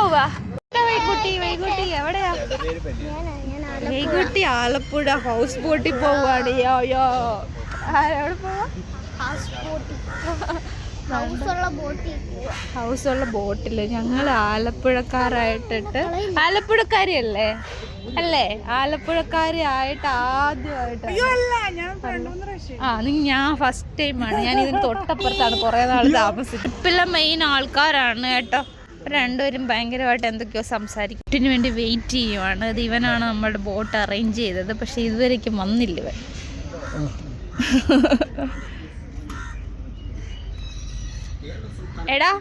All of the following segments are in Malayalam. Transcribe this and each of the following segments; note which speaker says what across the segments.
Speaker 1: പോവാ? വൈകുട്ടി എവിടെയാ? വൈകുട്ടി ആലപ്പുഴ ഹൗസ് ബോട്ടിൽ പോവാണ്. എവിടെ പോവാ? ഹൗസുള്ള ബോട്ടില്. ഞങ്ങൾ ആലപ്പുഴക്കാരായിട്ടിട്ട്, ആലപ്പുഴക്കാരിയല്ലേ അല്ലേ? ആലപ്പുഴക്കാരി ആയിട്ട് ആദ്യമായിട്ട് ഞാൻ ഫസ്റ്റ് ടൈമാണ്. ഞാൻ ഇതിന് തൊട്ടപ്പുറത്താണ് കുറേ നാൾ താമസിച്ചത്. ഇപ്പെല്ലാം മെയിൻ ആൾക്കാരാണ് കേട്ടോ. രണ്ടുപേരും ഭയങ്കരമായിട്ട് എന്തൊക്കെയോ സംസാരിക്കും. ഇതിന് വേണ്ടി വെയിറ്റ് ചെയ്യുവാണ്. ഇത് ഇവനാണ് നമ്മുടെ ബോട്ട് അറേഞ്ച് ചെയ്തത്. പക്ഷെ ഇതുവരേക്കും വന്നില്ല ഇവൻ. എടാ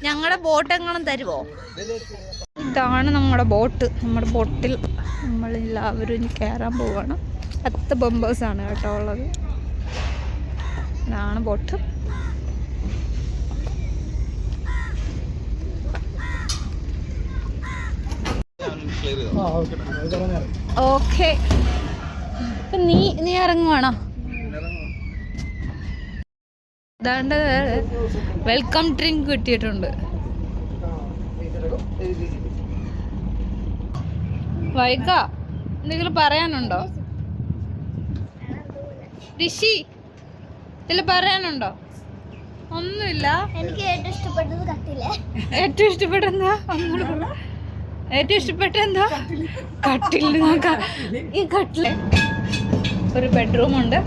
Speaker 1: ഞങ്ങളുടെ ബോട്ട് എങ്ങനെ തരുമോ? ഇതാണ് നമ്മുടെ ബോട്ട്. നമ്മുടെ ബോട്ടിൽ നമ്മളെല്ലാവരും ഇനി കയറാൻ പോവാണ്. 10 ബമ്പേഴ്സാണ് കേട്ടോ ഉള്ളത്. ഇതാണ് ബോട്ട്. ഓക്കെ, നീ ഇറങ്ങുവാണോ? അതാണ്ട് വെൽക്കം ഡ്രിങ്ക് കിട്ടിയിട്ടുണ്ട്. വൈക എന്തെങ്കിലും പറയാനുണ്ടോ? ഋഷി ഇതിൽ പറയാനുണ്ടോ? ഒന്നുമില്ല.
Speaker 2: എനിക്ക് ഏറ്റവും ഇഷ്ടപ്പെട്ടത് കട്ടില്.
Speaker 1: ഏറ്റവും ഇഷ്ടപ്പെട്ടെന്താ? ഏറ്റവും ഇഷ്ടപ്പെട്ടെന്താ? കട്ടില്. ഈ കട്ടില് ഒരു ബെഡ്റൂം ഉണ്ട്.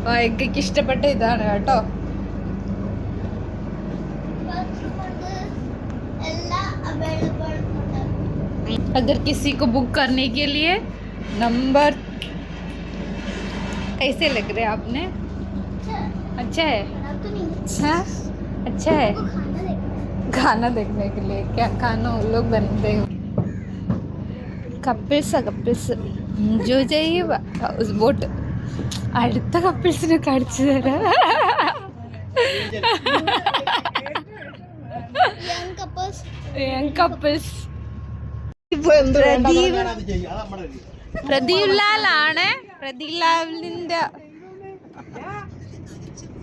Speaker 1: വൈകയ്ക്ക് ഇഷ്ടപ്പെട്ട ഇതാണ് കേട്ടോ. अगर किसी को बुक करने के लिए नंबर कैसे लग रहे आपने? अच्छा है? हाँ अच्छा है. खाना देखने के लिए क्या खाना वो लोग बनते हैं? കപ്പിൾസ് എൻജോയ് ചെയ്യുക ഹൗസ് ബോട്ട്. അടുത്ത കപ്പിൾസിനെ കാണിച്ചു തരാം. Young couples. പ്രദീപ് ലാലാണ്. പ്രദീപ് ലാലിന്റെ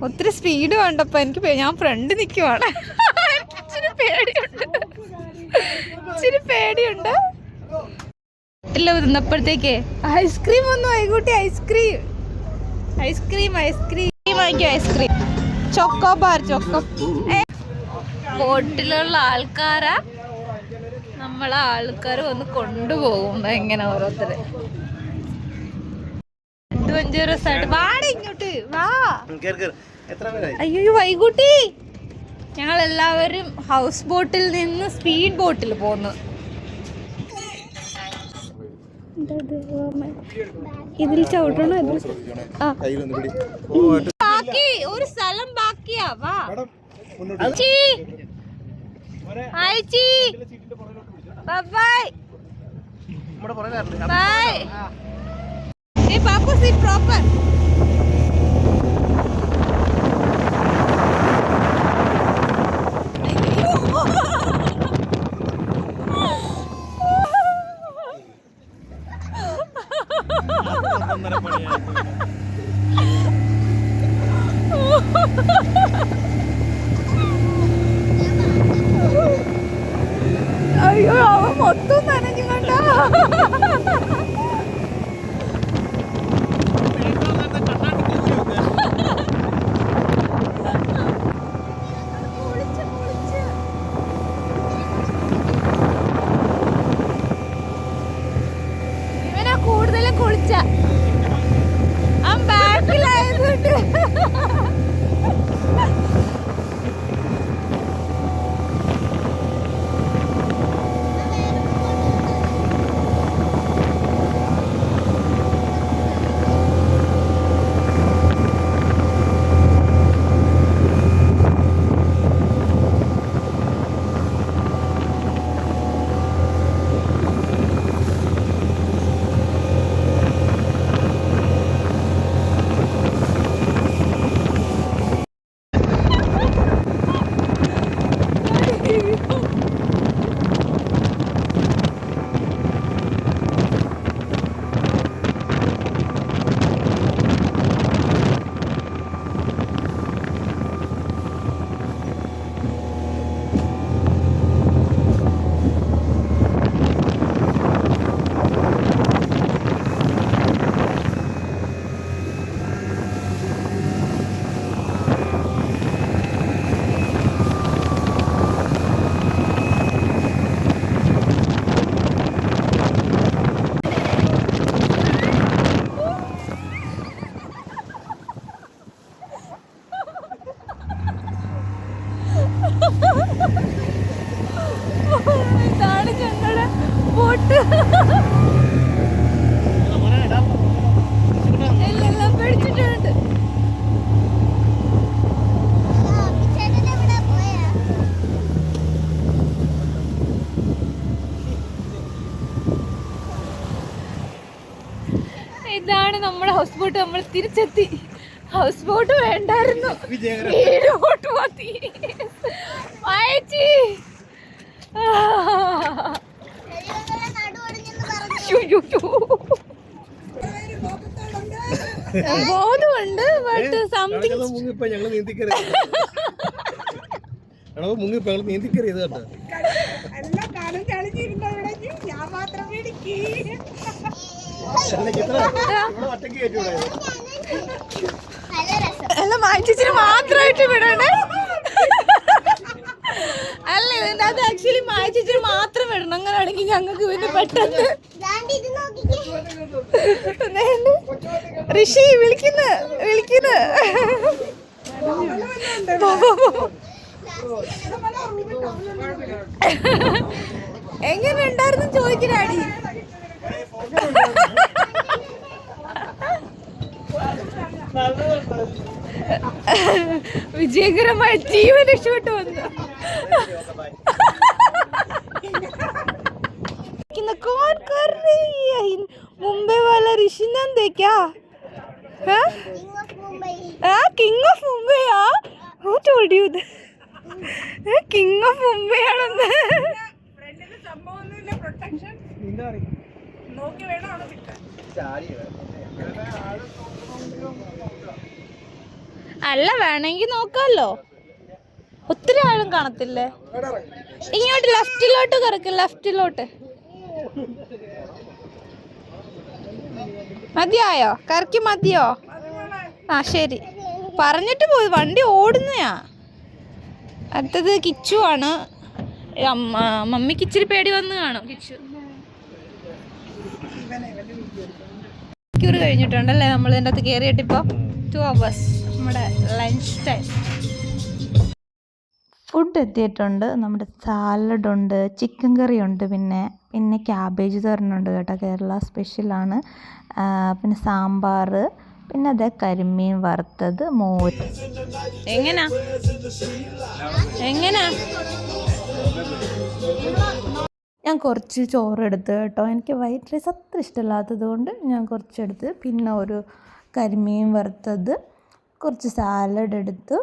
Speaker 1: ഒത്തിരി സ്പീഡ് കണ്ടപ്പോ എനിക്ക് ഞാൻ ഫ്രണ്ട് നിൽക്കുവാണ്. ഇച്ചിരി പേടിയുണ്ട്. നിന്നപ്പോഴത്തേക്ക് ഐസ്ക്രീം ഒന്നും ആയിക്കോട്ടെ. ഐസ്ക്രീം വാങ്ങിക്കോ. Ice cream chocobar. ബോട്ടിലുള്ള ആൾക്കാരാ നമ്മളെ ആൾക്കാർ വന്ന് കൊണ്ടുപോകും. ഇങ്ങനെ ഓരോരുത്തര് അഡ്വഞ്ചറസ് ആയിട്ട്. വാടി ഇങ്ങോട്ട് വാ. അയ്യോ വൈകുട്ടി, ഞങ്ങൾ എല്ലാവരും ഹൗസ് ബോട്ടിൽ നിന്ന് സ്പീഡ് ബോട്ടിൽ പോന്നു. ഇതിൽ ചവിട്ടണോ? ബാക്കി ഒരു സ്ഥലം ബാക്കിയാ. വാ ബൈ. Pappu sit proper. അയ്യോ അവൻ മൊത്തം നനഞ്ഞു കണ്ട. ഇവനാ കൂടുതലും കുളിച്ച. അവൻ ബാക്കിലായതുകൊണ്ട് നമ്മുടെ ഹൗസ് ബോട്ട് നമ്മൾ തിരിച്ചെത്തി. ഹൗസ് ബോട്ട് വേണ്ടായിരുന്നു, വീടോട്ട് മതി. വായിച്ചി ബോധമുണ്ട്, ബട്ട് സംതിങ്
Speaker 3: നീന്തിക്കറിയത് കേട്ടോ.
Speaker 1: അല്ല മാറ്റിച്ചിട്ട് മാത്രമായിട്ട് വിടണേ. അല്ല ഇതിന്റെ അത് ആക്ച്വലി മാറ്റിച്ചിട്ട് മാത്രം വിടണം. അങ്ങനെയാണെങ്കിൽ ഞങ്ങൾക്ക് പിന്നെ പെട്ടെന്ന് ഋഷി വിളിക്കുന്നു. എങ്ങനെ ഉണ്ടായിരുന്നു ചോദിക്കണാടി. വിജയകരമായ ജീവൻ രക്ഷപ്പെട്ടു വന്നു. कौन कर रही है मुंबई वाला ऋषि नंद है क्या? King of Mumbai. Who told you that? King of Mumbai ആണെന്ന്. അല്ല വേണമെങ്കിൽ നോക്കാമല്ലോ, ഒത്തിരി ആഴം കാണത്തില്ലേ. ഇങ്ങോട്ട് ലെഫ്റ്റിലോട്ട് കിടക്ക്, ലെഫ്റ്റിലോട്ട്. മതിയായോ? കറക്കി മതിയോ? ആ ശരി, പറഞ്ഞിട്ട് പോയി. വണ്ടി ഓടുന്നയാ. അടുത്തത് കിച്ചു ആണ്. മമ്മിക്ക് ഇച്ചിരി പേടി വന്ന് കാണും. കിച്ചു മണിക്കൂർ കഴിഞ്ഞിട്ടുണ്ടല്ലേ നമ്മൾ ഇതിൻ്റെ അകത്ത് കയറിയിട്ടിപ്പോൾ 2 hours നമ്മുടെ ലഞ്ച് ടൈം. ഫുഡ് എത്തിയിട്ടുണ്ട്. നമ്മുടെ സാലഡുണ്ട്, ചിക്കൻ കറി ഉണ്ട്, പിന്നെ ക്യാബേജ് തോരനുണ്ട് കേട്ടോ, കേരള സ്പെഷ്യലാണ്. പിന്നെ സാമ്പാർ, പിന്നെ അതേ കരിമീൻ വറുത്തത്, മോര്. എങ്ങനാ ഞാൻ കുറച്ച് ചോറെടുത്ത് കേട്ടോ. എനിക്ക് വൈറ്റ് റൈസ് അത്ര ഇഷ്ടമില്ലാത്തത് കൊണ്ട് ഞാൻ കുറച്ചെടുത്ത്. പിന്നെ ഒരു കരിമീൻ വറുത്തത്, കുറച്ച് സാലഡ് എടുത്ത്,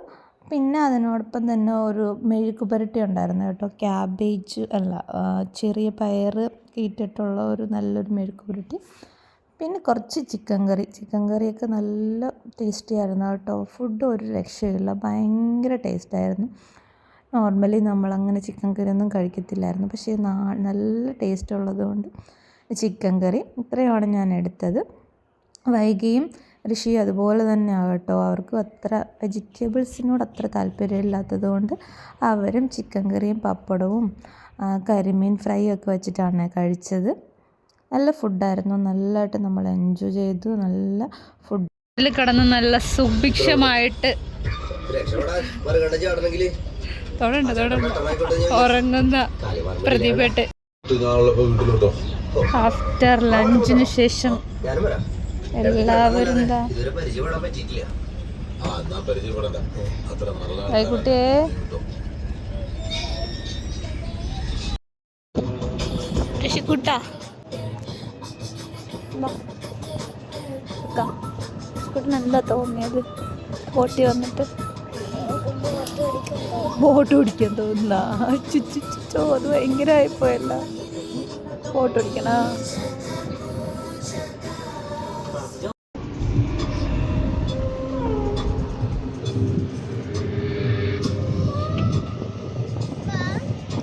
Speaker 1: പിന്നെ അതിനോടൊപ്പം തന്നെ ഒരു മെഴുക്ക് പുരട്ടി ഉണ്ടായിരുന്നു കേട്ടോ. ക്യാബേജ് അല്ല, ചെറിയ പയർ ഇട്ടിട്ടുള്ള ഒരു നല്ലൊരു മെഴുക്ക് പുരട്ടി. പിന്നെ കുറച്ച് ചിക്കൻ കറിയൊക്കെ നല്ല ടേസ്റ്റി ആയിരുന്നു കേട്ടോ. ഫുഡ് ഒരു രക്ഷയില്ല, ഭയങ്കര ടേസ്റ്റായിരുന്നു. നോർമലി നമ്മളങ്ങനെ ചിക്കൻ കറി ഒന്നും കഴിക്കത്തില്ലായിരുന്നു, പക്ഷേ നല്ല ടേസ്റ്റ് ഉള്ളതുകൊണ്ട് ചിക്കൻ കറി ഇത്രയുമാണ് ഞാൻ എടുത്തത്. വൈകിയും ഋഷി അതുപോലെ തന്നെ ആകട്ടോ, അവർക്കും അത്ര വെജിറ്റബിൾസിനോട് അത്ര താല്പര്യമില്ലാത്തത് കൊണ്ട് അവരും ചിക്കൻ കറിയും പപ്പടവും കരിമീൻ ഫ്രൈ ഒക്കെ വെച്ചിട്ടാണ് കഴിച്ചത്. നല്ല ഫുഡായിരുന്നു, നല്ലതായിട്ട് നമ്മൾ എൻജോയ് ചെയ്തു. നല്ല ഫുഡ് കിടന്ന് നല്ല സുഭിക്ഷമായിട്ട് ഉറങ്ങുന്ന പ്രതിഭട്ട് ആഫ്റ്റർ ലഞ്ചിന് ശേഷം എല്ലാവരും കുട്ടിയെ ഋഷിക്കുട്ട എന്താ തോന്നിയത് ബോട്ടി വന്നിട്ട്? ബോട്ട് ഓടിക്കാൻ തോന്നുന്ന ചുച്ചോ, അത് ഭയങ്കരമായിപ്പോയല്ല. ബോട്ട് ഓടിക്കണ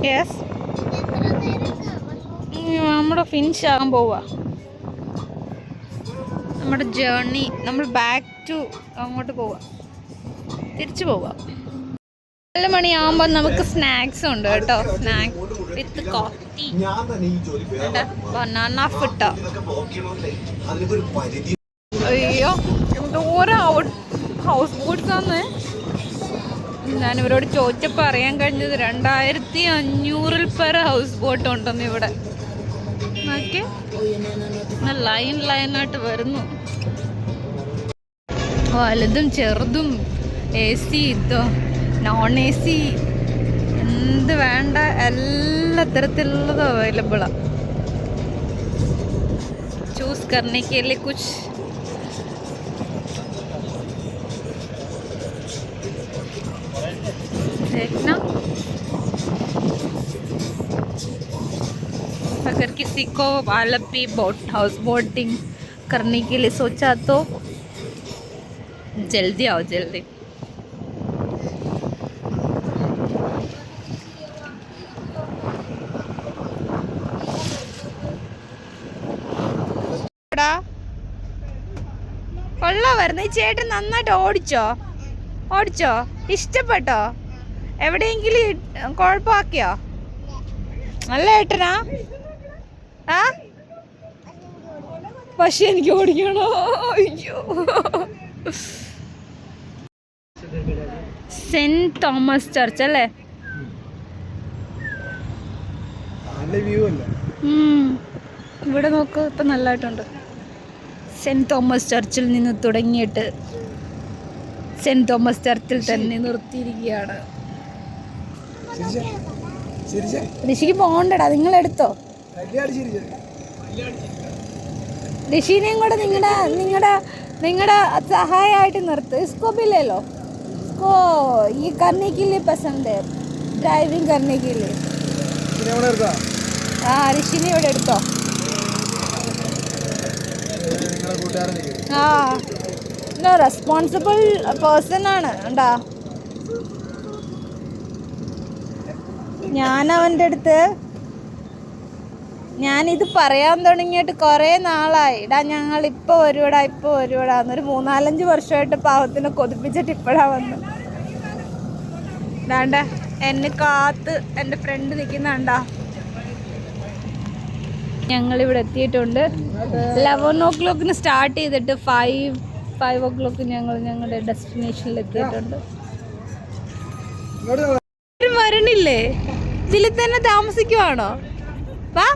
Speaker 1: യെസ്, നമ്മുടെ ഫിനിഷ് ആകാൻ പോവാ നമ്മുടെ ജേർണി. നമ്മൾ ബാക്ക് ടു അങ്ങോട്ട് പോവാം, തിരിച്ചു പോവാം. 4 മണിയാകുമ്പോൾ നമുക്ക് സ്നാക്സ് ഉണ്ട് കേട്ടോ. സ്നാക്സ് വിത്ത് കോഫി, ബനാന ഫിട്ട. അയ്യോ എന്തോരം ഹൗസ് ബോട്ട്സ് ആണ്. ഞാനിവരോട് ചോദിച്ചപ്പോൾ അറിയാൻ കഴിഞ്ഞത് 2500 പേർ ഹൗസ് ബോട്ട് ഉണ്ടെന്ന് ഇവിടെ. നോക്കി ലൈനായിട്ട് വരുന്നു, വലുതും ചെറുതും, AC, ഇതോ നോൺ AC, എന്ത് വേണ്ട എല്ലാ തരത്തിലുള്ളതും അവൈലബിളാണ്. ചൂസ് करने के लिए कुछ किसी को आलपी बोट हाउस बोटिंग करने के लिए सोचा तो जल्दी आओ जल्दी. കൊള്ളാമായിരുന്നു. ഈ ചേട്ടൻ നന്നായിട്ട് ഓടിച്ചോ ഇഷ്ടപ്പെട്ടോ? എവിടെയെങ്കിലും കുഴപ്പമാക്കിയോ? നല്ല ഏട്ടനാ? ആ പക്ഷെ എനിക്ക് ഓടിക്കണോ? അയ്യോ. സെന്റ് തോമസ് ചർച്ച് അല്ലേ? ഇവിടെ നോക്ക്, ഇപ്പം നല്ലതായിട്ടുണ്ട്. സെന്റ് തോമസ് ചർച്ചിൽ നിന്ന് തുടങ്ങിയിട്ട് സെന്റ് തോമസ് ചർച്ചിൽ തന്നെ നിർത്തിയിരിക്കുകയാണ്. ഋഷിക്ക് പോകണ്ടടാ, നിങ്ങളെടുത്തോ. ഋഷിനെയും കൂടെ നിങ്ങളുടെ സഹായമായിട്ട് നിർത്ത്. ഇസ്കോപ്പില്ലല്ലോ, इसको ये करने के लिए पसंद है, ड्राइविंग करने के लिए. हाँ, ऋषिने ഇവിടെ എടുത്തോ. ആ റെസ്പോൺസിബിൾ പേഴ്സൺ ആണ്. ഉണ്ടാ ഞാനിത് പറയാൻ തുടങ്ങിയിട്ട് കുറേ നാളായി. ഞങ്ങൾ ഇപ്പോൾ വരുവടാ എന്നൊരു 3-4 വർഷമായിട്ട് പാവത്തിനെ കൊതിപ്പിച്ചിട്ട് ഇപ്പോഴാ വന്നു. ഇതാണ്ട എന്നെ കാത്ത് എൻ്റെ ഫ്രണ്ട് നിൽക്കുന്നുണ്ടാ. ഞങ്ങളിവിടെ എത്തിയിട്ടുണ്ട്. 11 o'clock സ്റ്റാർട്ട് ചെയ്തിട്ട് 5 o'clock ഞങ്ങൾ ഞങ്ങളുടെ ഡെസ്റ്റിനേഷനിൽ എത്തിയിട്ടുണ്ട്. വരണില്ലേ? ഇതിൽ തന്നെ താമസിക്കുവാണോ? വാ.